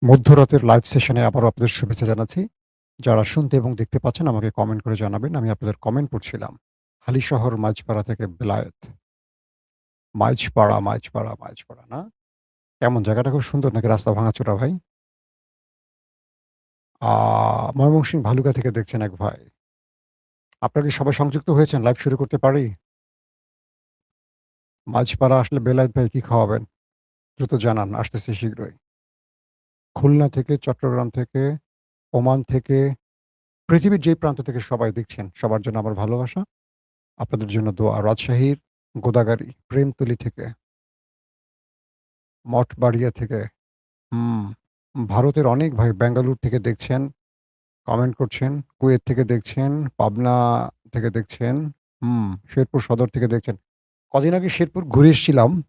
মধ্যরাতের লাইভ সেশনে আবারও আপনাদের শুভেচ্ছা জানাচ্ছি। যারা শুনতে এবং দেখতে পাচ্ছেন আমাকে কমেন্ট করে জানাবেন। আমি আপনাদের কমেন্ট পড়ছিলাম। হালিশহর মাঝপাড়া থেকে বেলায়েত। মাঝপাড়া না? কেমন জায়গাটা খুব সুন্দর নাকি রাস্তা ভাঙাচোরা ভাই? আ ময়মনসিংহ ভালুকা থেকে দেখছেন এক ভাই। আপনারা কি সবাই সংযুক্ত হয়েছেন? লাইভ শুরু করতে পারি? মাঝপাড়া আসলে বেলায়েত ভাই কি খাওয়াবেন? দ্রুত জানান, আসতেছি শীঘ্রই। খুলনা থেকে, চট্টগ্রাম থেকে, ওমান থেকে, পৃথিবীর যে প্রান্ত থেকে সবাই দেখছেন, সবার জন্য আমার ভালোবাসা। আপনাদের জন্য দোয়া। রাজশাহীর গোদাগাড়ী, প্রেমতলী থেকে, মঠবাড়িয়া থেকে, হুম, ভারতের অনেক ভাই ব্যাঙ্গালোর থেকে দেখছেন, কমেন্ট করছেন, কুয়েত থেকে দেখছেন, পাবনা থেকে দেখছেন, শেরপুর সদর থেকে দেখছেন। কদিন আগে শেরপুর ঘুরে এসেছিলাম।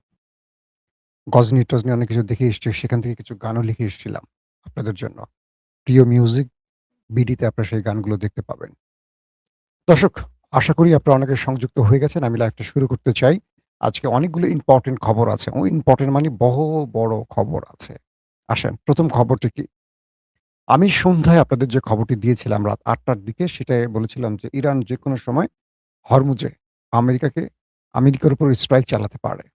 গজনি-টজনি অনেক কিছু দেখে এসছি। সেখান থেকে কিছু গানও লিখে এসেছিলাম আপনাদের জন্য। প্রিয় মিউজিক বিডিতে আপনারা সেই গানগুলো দেখতে পাবেন। দর্শক, আশা করি আপনারা অনেকে সংযুক্ত হয়ে গেছেন। আমি লাইভটা শুরু করতে চাই। আজকে অনেকগুলো ইম্পোর্টেন্ট খবর আছে। ইম্পোর্টেন্ট মানে বড় খবর আছে। আসেন, ১ম খবরটি কি? আমি সন্ধ্যায় আপনাদের যে খবরটি দিয়েছিলাম রাত ৮ঃ০০ র দিকে সেটায় বলেছিলাম যে ইরান যেকোনো সময় হরমুজে আমেরিকাকে আমেরিকার উপর স্ট্রাইক চালাতে পারে।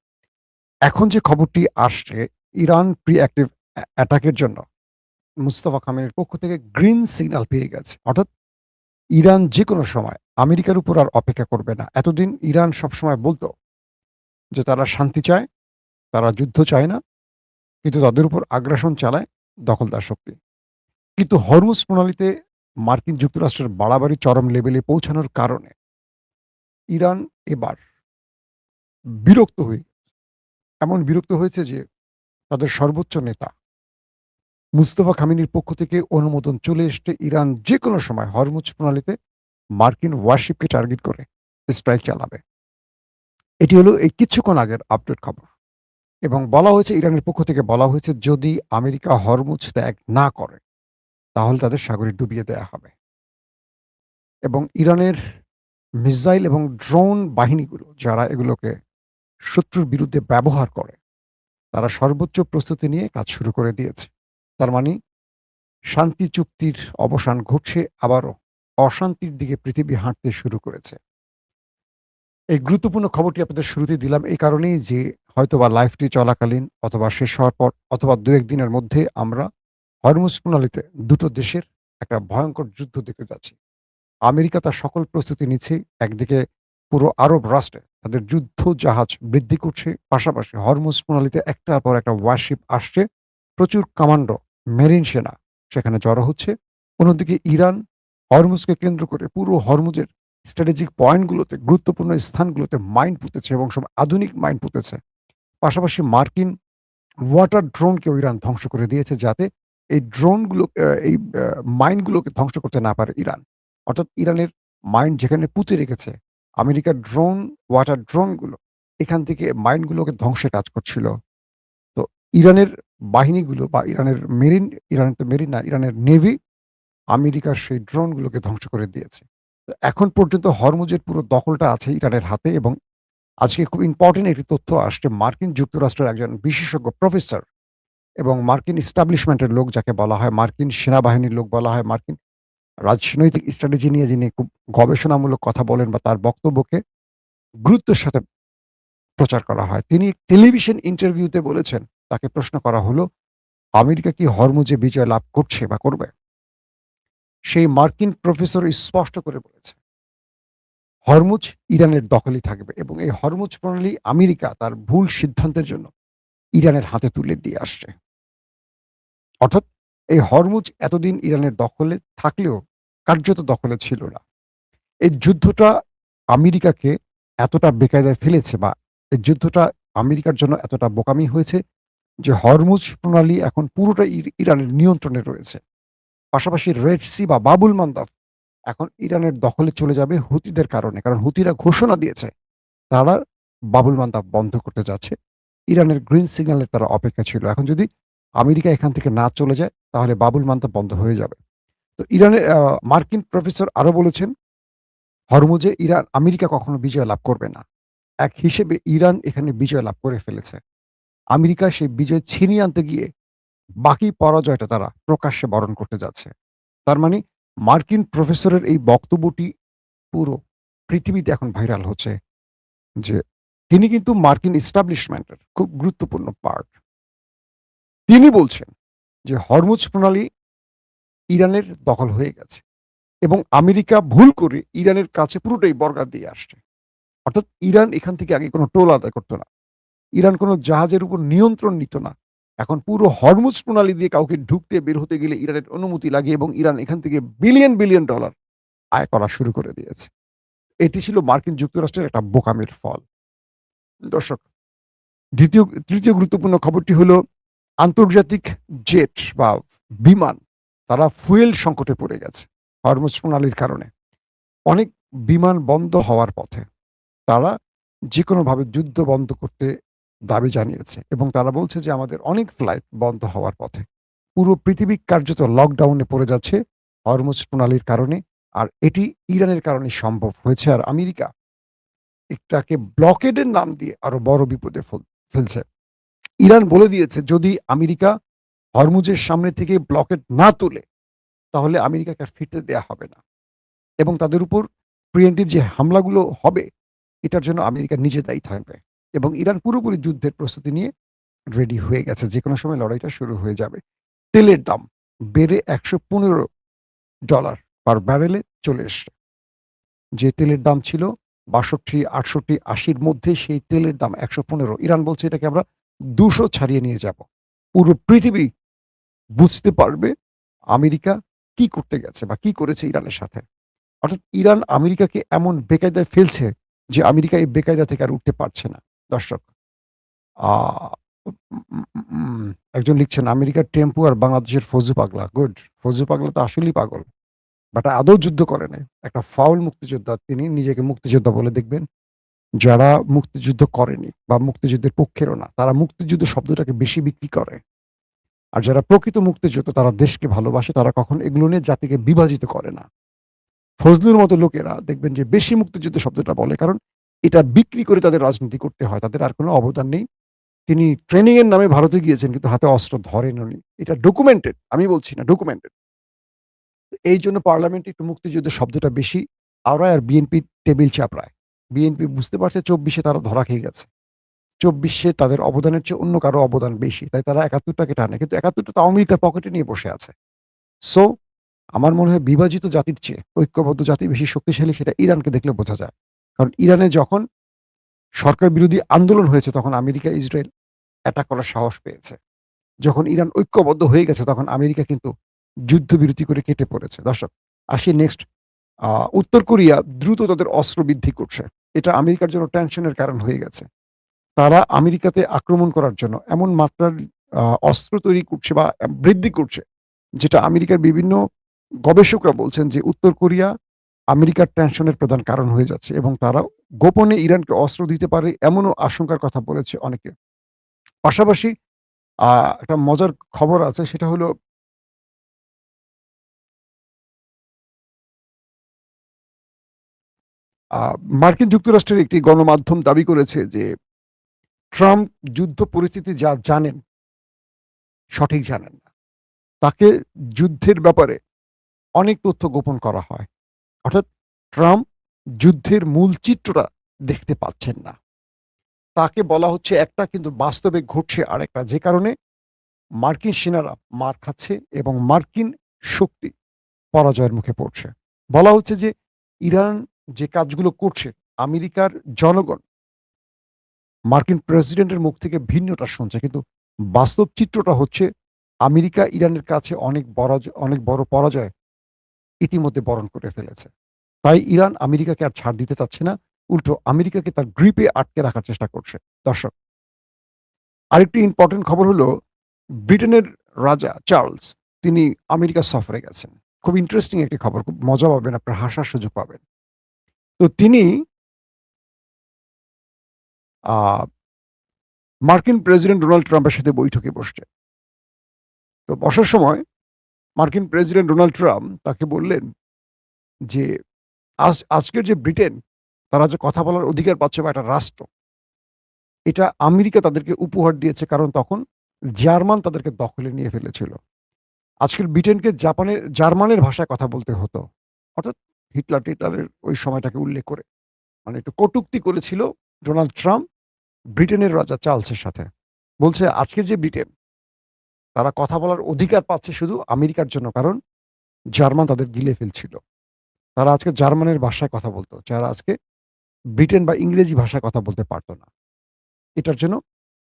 এখন যে খবরটি আসছে, ইরান প্রি-অ্যাক্টিভ অ্যাটাকের জন্য মুস্তাফা কামানির পক্ষ থেকে গ্রিন সিগন্যাল পেয়ে গেছে। অর্থাৎ ইরান যেকোনো সময় আমেরিকার উপর আর অপেক্ষা করবে না। এতদিন ইরান সবসময় বলত যে তারা শান্তি চায়, তারা যুদ্ধ চায় না, কিন্তু তাদের উপর আগ্রাসন চালায় দখলদার শক্তি। কিন্তু হরমুজ প্রণালীতে মার্কিন যুক্তরাষ্ট্রের বাড়াবাড়ি চরম লেভেলে পৌঁছানোর কারণে ইরান এবার বিরক্ত হয়ে এমন বিরক্ত হয়েছে যে তাদের সর্বোচ্চ নেতা মুস্তফা খামেনির পক্ষ থেকে অনুমোদন চলে এসছে ইরান যেকোনো সময় হরমুজ প্রণালীতে মার্কিন ওয়ারশিপকে টার্গেট করে স্ট্রাইক চালাবে। এটি হলো এই কিছুক্ষণ আগের আপডেট খবর। এবং বলা হয়েছে ইরানের পক্ষ থেকে বলা হয়েছে যদি আমেরিকা হরমুজ ত্যাগ না করে তাহলে তাদের সাগরে ডুবিয়ে দেয়া হবে। এবং ইরানের মিসাইল এবং ড্রোন বাহিনীগুলো যারা এগুলোকে শত্রুর বিরুদ্ধে ব্যবহার করে তারা সর্বোচ্চ প্রস্তুতি নিয়ে কাজ শুরু করে দিয়েছে। তার মানে শান্তি চুক্তির অবসান ঘটছে, আবারও অশান্তির দিকে পৃথিবী হাঁটতে শুরু করেছে। এই গুরুত্বপূর্ণ খবরটি আপনাদের শুরুতেই দিলাম এই কারণেই যে হয়তোবা লাইভটি চলাকালীন অথবা শেষ হওয়ার পর অথবা ২-১ দিনের মধ্যে আমরা হরমুজ প্রণালীতে দুটো দেশের একটা ভয়ঙ্কর যুদ্ধ দেখতে যাচ্ছি। আমেরিকা তার সকল প্রস্তুতি নিচ্ছে। একদিকে পুরো আরব রাষ্ট্রে তাদের যুদ্ধ জাহাজ বৃদ্ধি করছে। পাশাপাশি হরমুজ প্রণালীতে একটার পর একটা ওয়ারশিপ আসছে। প্রচুর কমান্ডো, মেরিন সেনা সেখানে জড়ো হচ্ছে। অন্যদিকে ইরান হরমুজকে কেন্দ্র করে পুরো হরমুজের স্ট্র্যাটেজিক পয়েন্টগুলোতে, গুরুত্বপূর্ণ স্থানগুলোতে মাইন পুঁতেছে এবং সব আধুনিক মাইন পুঁতেছে। পাশাপাশি মার্কিন ওয়াটার ড্রোনকেও ইরান ধ্বংস করে দিয়েছে যাতে এই ড্রোনগুলো এই মাইনগুলোকে ধ্বংস করতে না পারে ইরান। অর্থাৎ ইরানের মাইন যেখানে পুঁতে রেখেছে, আমেরিকার ড্রোন, ওয়াটার ড্রোনগুলো এখান থেকে মাইনগুলোকে ধ্বংসের কাজ করছিল। তো ইরানের বাহিনীগুলো বা ইরানের মেরিন, ইরানের তো মেরিন না, ইরানের নেভি আমেরিকার সেই ড্রোনগুলোকে ধ্বংস করে দিয়েছে। তো এখন পর্যন্ত হরমুজের পুরো দখলটা আছে ইরানের হাতে এবং আজকে খুব ইম্পোর্টেন্ট একটি তথ্য আসছে মার্কিন যুক্তরাষ্ট্রের একজন বিশেষজ্ঞ প্রফেসর এবং মার্কিন এস্টাবলিশমেন্টের লোক যাকে বলা হয়, মার্কিন সেনাবাহিনীর লোক বলা হয়, মার্কিন রাজনৈতিক স্ট্র্যাটেজি নিয়ে যিনি খুব গবেষণামূলক কথা বলেন বা তার বক্তব্যকে গুরুত্বের সাথে প্রচার করা হয়। তিনি টেলিভিশন ইন্টারভিউতে বলেছেন, তাকে প্রশ্ন করা হলো, "আমেরিকা কি হরমুজে বিজয় লাভ করছে বা করবে?" সেই মার্কিন প্রফেসর স্পষ্ট করে বলেছে, "হরমুজ ইরানের দখলেই থাকবে এবং এই হরমুজ প্রণালী আমেরিকা তার ভুল সিদ্ধান্তের জন্য ইরানের হাতে তুলে দিয়ে আসছে।" অর্থাৎ এই হরমুজ এতদিন ইরানের দখলে থাকলেও কার্যত দখলে ছিল না। এই যুদ্ধটা আমেরিকাকে এতটা বেকায়দায় ফেলেছে বা এই যুদ্ধটা আমেরিকার জন্য এতটা বোকামি হয়েছে যে হরমুজ প্রণালী এখন পুরোটা ইরানের নিয়ন্ত্রণে রয়েছে। পাশাপাশি রেড সি বা বাবুল মানদাব এখন ইরানের দখলে চলে যাবে হুতিদের কারণে। কারণ হুতিরা ঘোষণা দিয়েছে তারা বাবুল মানদাব বন্ধ করতে যাচ্ছে। ইরানের গ্রিন সিগন্যালের তারা অপেক্ষা ছিল। এখন যদি আমেরিকা এখান থেকে না চলে যায় তাহলে বাবুল মানদাব বন্ধ হয়ে যাবে। তো ইরানের মার্কিন প্রফেসর আরো বলেছেন, হরমুজে আমেরিকা কখনো বিজয় লাভ করবে না। এক হিসেবে ইরান এখানে বিজয় লাভ করে ফেলেছে। আমেরিকা সেই বিজয় ছিনিয়ে আনতে গিয়ে বাকি পরাজয়টা তারা প্রকাশ্যে বরণ করতে যাচ্ছে। তার মানে মার্কিন প্রফেসরের এই বক্তব্যটি পুরো পৃথিবীতে এখন ভাইরাল হচ্ছে যে তিনি কিন্তু মার্কিন এস্টাবলিশমেন্টের খুব গুরুত্বপূর্ণ পার্ট। তিনি বলছেন যে হরমুজ প্রণালী ইরানের দখল হয়ে গেছে এবং আমেরিকা ভুল করে ইরানের কাছে পুরোটাই বর্গা দিয়ে আসছে। অর্থাৎ ইরান এখান থেকে আগে কোনো টোল আদায় করতো না। ইরান কোনো জাহাজের উপর নিয়ন্ত্রণ নিত না। এখন পুরো হরমুজ প্রণালী দিয়ে কাউকে ঢুকতে বের হতে গেলে ইরানের অনুমতি লাগে এবং ইরান এখান থেকে বিলিয়ন, বিলিয়ন ডলার আয় করা শুরু করে দিয়েছে। এটি ছিল মার্কিন যুক্তরাষ্ট্রের একটা বোকামির ফল। দর্শক, তৃতীয় গুরুত্বপূর্ণ খবরটি হলো আন্তর্জাতিক জেট বা বিমান তারা ফুয়েল সংকটে পড়ে গেছে হরমুজ প্রণালীর কারণে। অনেক বিমান বন্ধ হওয়ার পথে। তারা যেকোনোভাবে যুদ্ধ বন্ধ করতে দাবি জানিয়েছে এবং তারা বলছে যে আমাদের অনেক ফ্লাইট বন্ধ হওয়ার পথে। পুরো পৃথিবী কার্যত লকডাউনে পড়ে যাচ্ছে হরমুজ প্রণালীর কারণে। আর এটি ইরানের কারণে সম্ভব হয়েছে। আর আমেরিকা এটাকে ব্লকেডের নাম দিয়ে আরো বড় বিপদে ফেলছে। ইরান বলে দিয়েছে যদি আমেরিকা হরমুজের সামনে থেকে ব্লকেড না তোলে তাহলে আমেরিকাকে আর ফিরতে দেয়া হবে না এবং তাদের উপর প্রিএম্পটিভ যে হামলাগুলো হবে এটার জন্য আমেরিকা নিজে দায়ী থাকবে এবং ইরান পুরোপুরি যুদ্ধের প্রস্তুতি নিয়ে রেডি হয়ে গেছে। যেকোনো সময় লড়াইটা শুরু হয়ে যাবে। তেলের দাম বেড়ে $115 পার ব্যারেলে চলে এসছে। যে তেলের দাম ছিল ৬২, ৬৮, ৮০-র মধ্যে সেই তেলের দাম ১১৫। ইরান বলছে এটাকে আমরা ২০০ ছাড়িয়ে নিয়ে যাব। পুরো পৃথিবী বুঝতে পারবে আমেরিকা কি করতে গেছে বা কি করেছে ইরানের সাথে। অর্থাৎ ইরান আমেরিকাকে এমন বেকায়দায় ফেলছে যে আমেরিকা এই বেকায়দা থেকে আর উঠতে পারছে না। দর্শক, আ উম উম একজন লিখছেন আমেরিকার টেম্পু আর বাংলাদেশের ফৌজু পাগলা। গুড। ফৌজু পাগলা তো আসলেই পাগল। বাট আদৌ যুদ্ধ করে নাই। একটা ফাউল মুক্তিযোদ্ধা। তিনি নিজেকে মুক্তিযোদ্ধা বলে দেখবেন। যারা মুক্তিযুদ্ধ করেনি বা মুক্তিযুদ্ধের পক্ষেরও না, তারা মুক্তিযুদ্ধ শব্দটাকে বেশি বিক্রি করে। আর যারা প্রকৃত মুক্তিযোদ্ধা তারা দেশকে ভালোবাসে, তারা কখনো এগুলো নিয়ে জাতিকে বিভাজিত করে না। ফজলুর মতো লোকেরা দেখবেন যে বেশি মুক্তিযুদ্ধ শব্দটা বলে কারণ এটা বিক্রি করে তাদের রাজনীতি করতে হয়। তাদের আর কোনো অবদান নেই। তিনি ট্রেনিং এর নামে ভারতে গিয়েছেন কিন্তু হাতে অস্ত্র ধরেনওনি। এটা ডকুমেন্টেড। আমি বলছি না, ডকুমেন্টেড। এইজন্য পার্লামেন্টে একটু মুক্তিযুদ্ধের শব্দটা বেশি আওড়ায় আর বিএনপি টেবিল চাপড়ায়। বিএনপি বুঝতে পারছে ২৪ এ তারা ধরা খেয়ে গেছে। ২৪ এ তাদের অবদানের চেয়ে অন্য কারো অবদান বেশি। তাই তারা ৭১ টাকে টানে। কিন্তু ৭১ টা তো আওয়ামী লীগ তার পকেটে নিয়ে বসে আছে। সো আমার মনে হয় বিভাজিত জাতির চেয়ে ঐক্যবদ্ধ জাতি বেশি শক্তিশালী সেটা ইরানকে দেখলে বোঝা যায়। কারণ ইরানে যখন সরকার বিরোধী আন্দোলন হয়েছে তখন আমেরিকা, ইসরায়েল অ্যাটাক করার সাহস পেয়েছে। যখন ইরান ঐক্যবদ্ধ হয়ে গেছে তখন আমেরিকা কিন্তু যুদ্ধবিরতি করে কেটে পড়েছে। দর্শক, আসি নেক্সট। আ উত্তর কোরিয়া দ্রুত তাদের অস্ত্র বৃদ্ধি করছে। এটা আমেরিকার জন্য টেনশনের কারণ হয়ে গেছে। তারা আমেরিকাতে আক্রমণ করার জন্য এমন মাত্রার অস্ত্র তৈরি করছে বা বৃদ্ধি করছে, যেটা আমেরিকার বিভিন্ন গবেষকরা বলছেন যে উত্তর কোরিয়া আমেরিকার টেনশনের প্রধান কারণ হয়ে যাচ্ছে এবং তারা গোপনে ইরানকে অস্ত্র দিতে পারে এমনও আশঙ্কার কথা বলেছে অনেকে। পাশাপাশি আ একটা মজার খবর আছে সেটা হলো আ মার্কিন যুক্তরাষ্ট্রের একটি গণমাধ্যম দাবি করেছে যে ট্রাম্প যুদ্ধ পরিস্থিতি যা জানেন, সঠিক জানেন না। তাকে যুদ্ধের ব্যাপারে অনেক তথ্য গোপন করা হয়। অর্থাৎ ট্রাম্প যুদ্ধের মূল চিত্রটা দেখতে পাচ্ছেন না। তাকে বলা হচ্ছে একটা কিন্তু বাস্তবে ঘটছে আরেকটা। যে কারণে মার্কিন সেনারা মার খাচ্ছে এবং মার্কিন শক্তি পরাজয়ের মুখে পড়ছে। বলা হচ্ছে যে ইরান যে কাজগুলো করছে আমেরিকার জনগণ মার্কিন প্রেসিডেন্টের মুখ থেকে ভিন্নটা শুনছে। কিন্তু বাস্তব চিত্রটা হচ্ছে আমেরিকা ইরানের কাছে অনেক বড় পরাজয় ইতিমধ্যে বরণ করে ফেলেছে। তাই ইরান আমেরিকাকে আর ছাড় দিতে চাচ্ছে না। উল্টো আমেরিকাকে তার গ্রিপে আটকে রাখার চেষ্টা করছে। দর্শক, আরেকটি ইম্পোর্টেন্ট খবর হলো ব্রিটেনের রাজা চার্লস তিনি আমেরিকা সফরে গেছেন। খুব ইন্টারেস্টিং একটি খবর। খুব মজা পাবেন, আপনার হাসার সুযোগ পাবেন। তো তিনি আ মার্কিন প্রেসিডেন্ট ডোনাল্ড ট্রাম্পের সাথে বৈঠকে বসছেন। তো বসার সময় মার্কিন প্রেসিডেন্ট ডোনাল্ড ট্রাম্প তাকে বললেন যে, আজকের যে ব্রিটেন তারা যে কথা বলার অধিকার পাচ্ছে বা একটা রাষ্ট্র, এটা আমেরিকা তাদেরকে উপহার দিয়েছে। কারণ তখন জার্মান তাদেরকে দখলে নিয়ে ফেলেছিল। আজকের ব্রিটেনকে জার্মানের ভাষায় কথা বলতে হতো। অর্থাৎ হিটলার-টিটলারের ওই সময়টাকে উল্লেখ করে। মানে একটু কটূক্তি করেছিল ডোনাল্ড ট্রাম্প ব্রিটেনের রাজা চার্লসের সাথে। বলছে আজকের যে ব্রিটেন, তারা কথা বলার অধিকার পাচ্ছে শুধু আমেরিকার জন্য। কারণ জার্মান তাদের গিলে ফেলছিল। তারা আজকে জার্মানের ভাষায় কথা বলত। যারা আজকে ব্রিটেন বা ইংরেজি ভাষায় কথা বলতে পারত না। এটার জন্য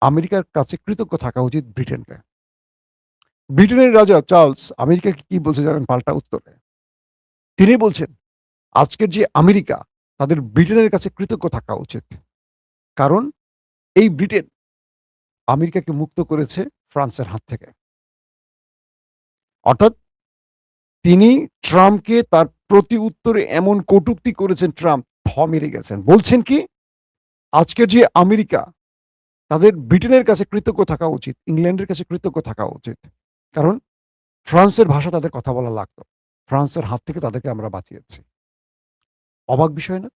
আমেরিকার কাছে কৃতজ্ঞ থাকা উচিত ব্রিটেনকে। ব্রিটেনের রাজা চার্লস আমেরিকাকে কি বলছে জানেন পাল্টা উত্তরে? তিনি বলছেন, আজকের যে আমেরিকা, তাদের ব্রিটেনের কাছে কৃতজ্ঞ থাকা উচিত। কারণ এই ব্রিটেন আমেরিকাকে মুক্ত করেছে ফ্রান্সের হাত থেকে। অর্থাৎ তিনি ট্রাম্পকে তার প্রতি উত্তরে এমন কটূক্তি করেছেন, ট্রাম্প থ মেরে গেছেন। বলছেন কি, আজকের যে আমেরিকা, তাদের ব্রিটেনের কাছে কৃতজ্ঞ থাকা উচিত, ইংল্যান্ডের কাছে কৃতজ্ঞ থাকা উচিত। কারণ ফ্রান্সের ভাষা তাদের কথা বলা লাগতো। ফ্রান্সের হাত থেকে তাদেরকে আমরা বাঁচিয়েছি। অবাক বিষয় না?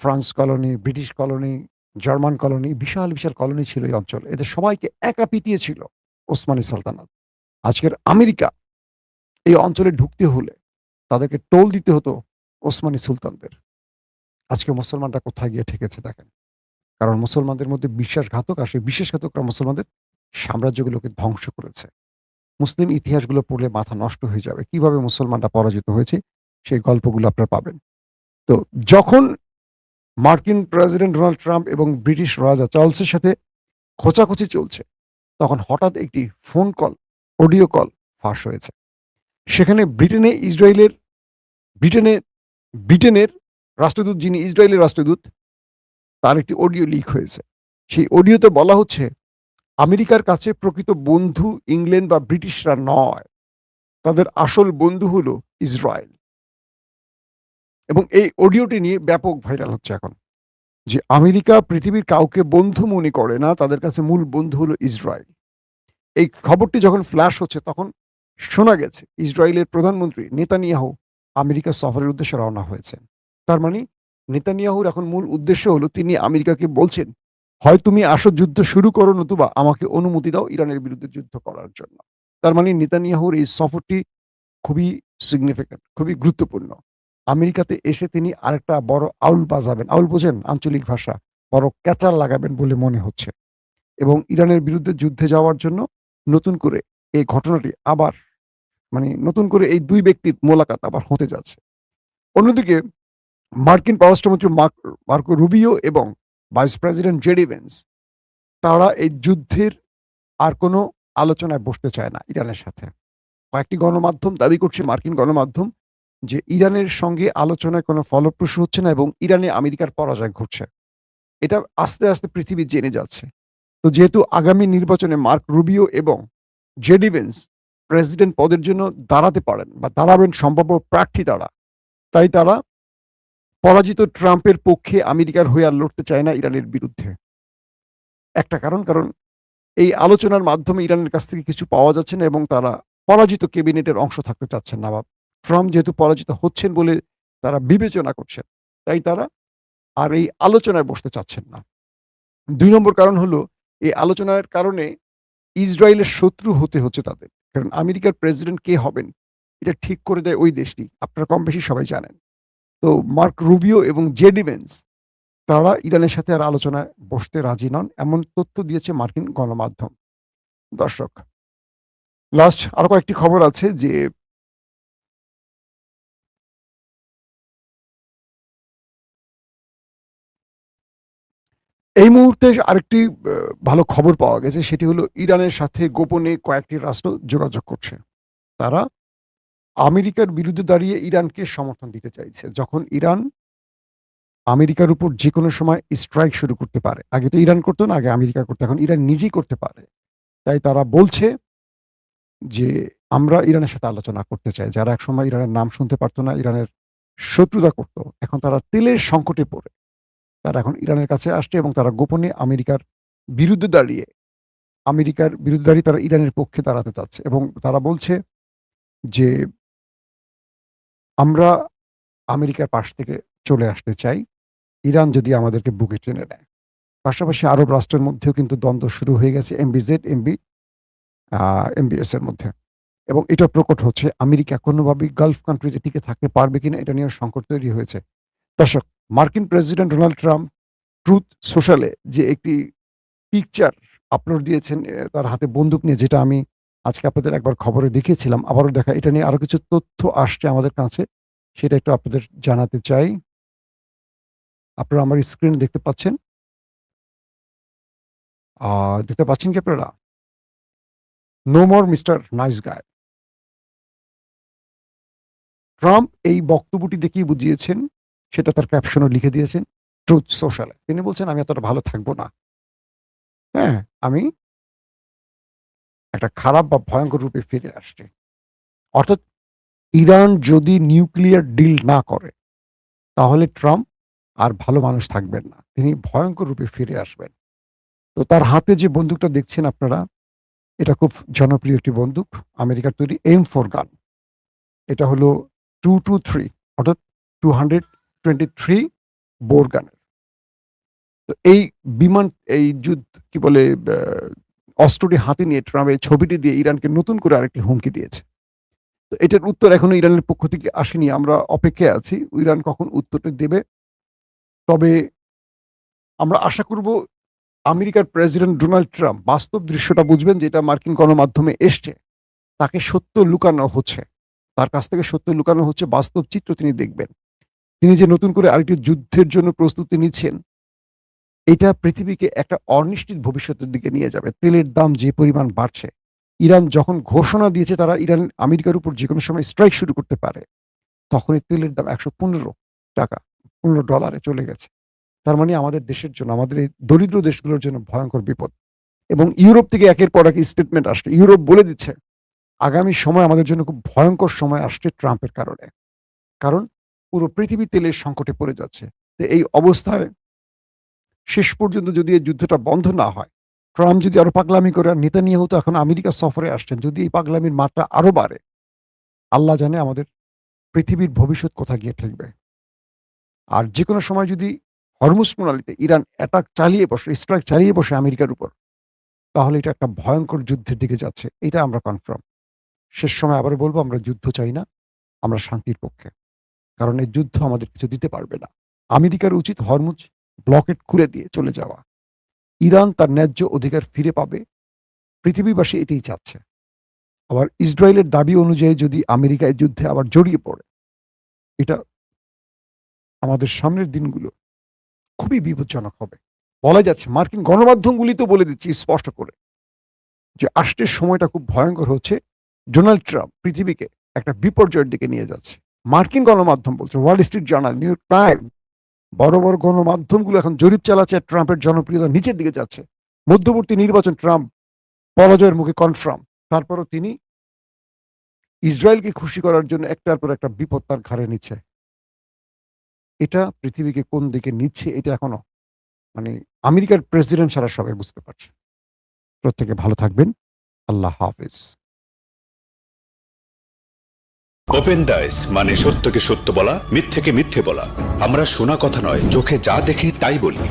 France colony, British colony, German colony, বিশাল, বিশাল কলোনি ছিল এই অঞ্চলে। এদের সবাইকে একা পিটিয়েছিল ওসমানী সালতানাত। আজকের আমেরিকা এই অঞ্চলে ঢুকতে হলে তাদেরকে টোল দিতে হতো ওসমানী সুলতানদের। আজকে মুসলমানরা কোথায় গিয়ে ঠেকেছে দেখেন। কারণ মুসলমানদের মধ্যে বিশ্বাসঘাতক, আর সেই বিশ্বাসঘাতকরা মুসলমানদের সাম্রাজ্যগুলোকে ধ্বংস করেছে। মুসলিম ইতিহাসগুলো পড়লে মাথা নষ্ট হয়ে যাবে। কিভাবে মুসলমানরা পরাজিত হয়েছে সেই গল্পগুলো আপনারা পাবেন। তো যখন মার্কিন প্রেসিডেন্ট ডোনাল্ড ট্রাম্প এবং ব্রিটিশ রাজা চার্লসের সাথে খোঁচাখুচি চলছে, তখন হঠাৎ একটি ফোন কল, অডিও কল ফাঁস হয়েছে। সেখানে ব্রিটেনে ব্রিটেনের রাষ্ট্রদূত, যিনি ইসরায়েলের রাষ্ট্রদূত, তার একটি অডিও লিক হয়েছে। সেই অডিওতে বলা হচ্ছে, আমেরিকার কাছে প্রকৃত বন্ধু ইংল্যান্ড বা ব্রিটিশরা নয়, তাদের আসল বন্ধু হলো ইসরায়েল। এবং এই অডিওটি নিয়ে ব্যাপক ভাইরাল হচ্ছে এখন, যে আমেরিকা পৃথিবীর কাউকে বন্ধু মনে করে না, তাদের কাছে মূল বন্ধু হলো ইসরায়েল। এই খবরটি যখন ফ্ল্যাশ হচ্ছে, তখন শোনা গেছে ইসরায়েলের প্রধানমন্ত্রী নেতানিয়াহু আমেরিকা সফরের উদ্দেশ্যে রওনা হয়েছেন। তার মানে নেতানিয়াহুর এখন মূল উদ্দেশ্য হলো, তিনি আমেরিকাকে বলছেন, হয় তুমি আসো, যুদ্ধ শুরু করো, নতুবা আমাকে অনুমতি দাও ইরানের বিরুদ্ধে যুদ্ধ করার জন্য। তার মানে নেতানিয়াহুর এই সফরটি খুবই সিগনিফিক্যান্ট, খুবই গুরুত্বপূর্ণ। আমেরিকাতে এসে তিনি আরেকটা বড় আউল বাজাবেন। আউল বোঝেন? আঞ্চলিক ভাষা। বড় ক্যাচাল লাগাবেন বলে মনে হচ্ছে। এবং ইরানের বিরুদ্ধে যুদ্ধে যাওয়ার জন্য নতুন করে এই ঘটনাটি আবার, মানে নতুন করে এই ২ ব্যক্তির মোলাকাত আবার হতে যাচ্ছে। অন্যদিকে মার্কিন পররাষ্ট্রমন্ত্রী মার্কো রুবিও এবং ভাইস প্রেসিডেন্ট জেডি ভেন্স, তারা এই যুদ্ধের আর কোনো আলোচনায় বসতে চায় না ইরানের সাথে। কয়েকটি গণমাধ্যম দাবি করছে, মার্কিন গণমাধ্যম, যে ইরানের সঙ্গে আলোচনায় কোনো ফলপ্রসূ হচ্ছে না এবং ইরানে আমেরিকার পরাজয় ঘটছে। এটা আস্তে, আস্তে পৃথিবী জেনে যাচ্ছে। তো যেহেতু আগামী নির্বাচনে মার্ক রুবিও এবং জেডি ভেন্স প্রেসিডেন্ট পদের জন্য দাঁড়াতে পারেন বা দাঁড়াবেন সম্ভাব্য প্রার্থী তারা, তাই তারা পরাজিত ট্রাম্পের পক্ষে আমেরিকার হয়ে আর লড়তে চায় না ইরানের বিরুদ্ধে। একটা কারণ এই আলোচনার মাধ্যমে ইরানের কাছ থেকে কিছু পাওয়া যাচ্ছে না এবং তারা পরাজিত ক্যাবিনেটের অংশ থাকতে চাচ্ছেন না, বা ট্রাম্প যেহেতু পরাজিত হচ্ছেন বলে তারা বিবেচনা করছেন, তাই তারা আর এই আলোচনায় বসতে চাচ্ছেন না। ২ নম্বর কারণ হলো, এই আলোচনার কারণে ইসরায়েলের শত্রু হতে হচ্ছে তাদের। কারণ আমেরিকার প্রেসিডেন্ট কে হবেন, এটা ঠিক করে দেয় ওই দেশটি। আপনারা কম বেশি সবাই জানেন। তো মার্ক রুবিও এবং জেডি ভেন্স, তারা ইরানের সাথে আর আলোচনায় বসতে রাজি নন, এমন তথ্য দিয়েছে মার্কিন গণমাধ্যম। দর্শক, লাস্ট আরো কয়েকটি খবর আছে যে এই মুহূর্তে আরেকটি ভালো খবর পাওয়া গেছে, সেটি হলো ইরানের সাথে গোপনে কয়েকটি রাষ্ট্র যোগাযোগ করছে। তারা আমেরিকার বিরুদ্ধে দাঁড়িয়ে ইরানকে সমর্থন দিতে চাইছে। যখন ইরান আমেরিকার উপর যেকোনো সময় স্ট্রাইক শুরু করতে পারে। আগে তো ইরান করতো না, আগে আমেরিকা করতো, এখন ইরান নিজেই করতে পারে। তাই তারা বলছে যে, আমরা ইরানের সাথে আলোচনা করতে চাই। যারা একসময় ইরানের নাম শুনতে পারত না, ইরানের শত্রুতা করত, এখন তারা তেলের সংকটে পড়ে তারা এখন ইরানের কাছে আসছে এবং তারা গোপনে বিরুদ্ধে দাঁড়িয়ে আমেরিকার বিরুদ্ধে দাঁড়িয়ে তারা ইরানের পক্ষে দাঁড়াতে চাচ্ছে এবং তারা বলছে যে, আমরা আমেরিকার পাশ থেকে চলে আসতে চাই, ইরান যদি আমাদেরকে বুকে টেনে নেয়। পাশাপাশি আরব রাষ্ট্রের মধ্যেও কিন্তু দ্বন্দ্ব শুরু হয়ে গেছে। এমবিজেড, এমবি MBS এর মধ্যে। এবং এটা প্রকট হচ্ছে আমেরিকা কোনোভাবেই গালফ কান্ট্রিতে টিকে থাকতে পারবে কিনা এটা নিয়েও সংকট তৈরি হয়েছে। দর্শক, মার্কিন প্রেসিডেন্ট ডোনাল্ড ট্রাম্প ট্রুথ সোশ্যালে যে একটি পিকচার আপলোড দিয়েছেন তার হাতে বন্দুক নিয়ে, যেটা আমি আজকে আপনাদের একবার খবরে দেখিয়েছিলাম। আবারও দেখা, এটা নিয়ে আরো কিছু তথ্য আসছে আমাদের কাছে। সেটা একটু আপনাদের জানাতে চাই। আপনারা আমার স্ক্রিন দেখতে পাচ্ছেন? দেখতে পাচ্ছেন কি আপনারা? No more mister nice guy. Trump এই বক্তব্যটি দেখিয়ে বুঝিয়েছেন, সেটা তার ক্যাপশনও লিখে দিয়েছেন ট্রুথ সোশ্যালে। তিনি বলছেন, "আমি এতটা ভালো থাকবো না। হ্যাঁ, আমি একটা খারাপ বা ভয়ঙ্কর রূপে ফিরে আসছি।" অর্থাৎ ইরান যদি নিউক্লিয়ার ডিল না করে, তাহলে ট্রাম্প আর ভালো মানুষ থাকবেন না। তিনি ভয়ঙ্কর রূপে ফিরে আসবেন। তো তার হাতে যে বন্দুকটা দেখছেন আপনারা, এটা খুব জনপ্রিয় একটি বন্দুক। আমেরিকার তৈরি M4 গান। এটা হলো 223 অর্থাৎ 223 বোর গানের। তো এই বিমান, এই কি বলে, আ অস্ত্রটি হাতে নিয়ে ট্রাম্প এই ছবিটি দিয়ে ইরানকে নতুন করে আরেকটি হুমকি দিয়েছে। তো এটার উত্তর এখনো ইরানের পক্ষ থেকে আসেনি। আমরা অপেক্ষায় আছি ইরান কখন উত্তরটা দেবে। তবে আমরা আশা করব আমেরিকার প্রেসিডেন্ট ডোনাল্ড ট্রাম্প বাস্তব দৃশ্যটা বুঝবেন, যেটা মার্কিন গণমাধ্যমে এসছে। তাকে সত্য লুকানো হচ্ছে। তার কাছ থেকে সত্য লুকানো হচ্ছে, বাস্তব চিত্র তিনি দেখবেন। তিনি যে নতুন করে আরেকটি যুদ্ধের জন্য প্রস্তুতি নিচ্ছেন, এটা পৃথিবীকে একটা অনিশ্চিত ভবিষ্যতের দিকে নিয়ে যাবে। তেলের দাম যে পরিমাণ বাড়ছে, ইরান যখন ঘোষণা দিয়েছে তারা আমেরিকার উপর যেকোনো সময় স্ট্রাইক শুরু করতে পারে, তখনই তেলের দাম $115 $15 চলে গেছে। তার মানে আমাদের দেশের জন্য, আমাদের এই দরিদ্র দেশগুলোর জন্য ভয়ঙ্কর বিপদ। এবং ইউরোপ থেকে একের পর এক স্টেটমেন্ট আসছে। ইউরোপ বলে দিচ্ছে, আগামী সময় আমাদের জন্য খুব ভয়ঙ্কর সময় আসছে ট্রাম্পের কারণে। কারণ পুরো পৃথিবী তেলের সংকটে পড়ে যাচ্ছে। তো এই অবস্থায় শেষ পর্যন্ত যদি এই যুদ্ধটা বন্ধ না হয়, ট্রাম্প যদি আরো পাগলামি করে, আর নেতানিয়াহু তো এখন আমেরিকা সফরে আসছেন, যদি এই পাগলামির মাত্রা আরো বাড়ে, আল্লাহ জানে আমাদের পৃথিবীর ভবিষ্যৎ কোথায় গিয়ে ঠেকবে। আর যেকোনো সময় যদি হরমুজ প্রণালীতে ইরান স্ট্রাইক চালিয়ে বসে আমেরিকার উপর, তাহলে এটা একটা ভয়ঙ্কর যুদ্ধের দিকে যাচ্ছে। এটা আমরা কনফার্ম। শেষ সময় আবারও বলব, আমরা যুদ্ধ চাই না, আমরা শান্তির পক্ষে। কারণ এই যুদ্ধ আমাদের কিছু দিতে পারবে না। আমেরিকার উচিত হরমুজ ব্লকেট খুলে দিয়ে চলে যাওয়া। ইরান তার ন্যায্য অধিকার ফিরে পাবে। পৃথিবীবাসী এটাই চাচ্ছে। আবার ইসরায়েলের দাবি অনুযায়ী যদি আমেরিকা এই যুদ্ধে আবার জড়িয়ে পড়ে, এটা আমাদের সামনের দিনগুলো খুবই বিপজ্জনক হবে। বলা যাচ্ছে, মার্কিন গণমাধ্যমগুলি তো বলে দিচ্ছে স্পষ্ট করে, যে আসছে সময়টা খুব ভয়ঙ্কর হচ্ছে। ডোনাল্ড ট্রাম্প পৃথিবীকে একটা বিপর্যয়ের দিকে নিয়ে যাচ্ছে। মার্কিন গণমাধ্যম বলছে, Wall Street journal, new York time, বড় বড় গণমাধ্যমগুলো এখন জরিপ চালাচ্ছে, ট্রাম্পের জনপ্রিয়তা নিচের দিকে যাচ্ছে। মধ্যবর্তী নির্বাচন ট্রাম্প পরাজয়ের মুখে কনফার্ম। তারপরও তিনি ইসরায়েলকে খুশি করার জন্য একটার পর একটা বিপদ তার ঘাড়ে নিচ্ছে। এটা পৃথিবীকে কোন দিকে নিচ্ছে, এটা এখনো মানে আমেরিকার প্রেসিডেন্ট ছাড়া সবাই বুঝতে পারছে। প্রত্যেকে ভালো থাকবেন। আল্লাহ হাফেজ। ওপেন দাইস মানে সত্যকে সত্য বলা, মিথ্যেকে মিথ্যে বলা। আমরা শোনা কথা নয়, চোখে যা দেখি তাই বলি।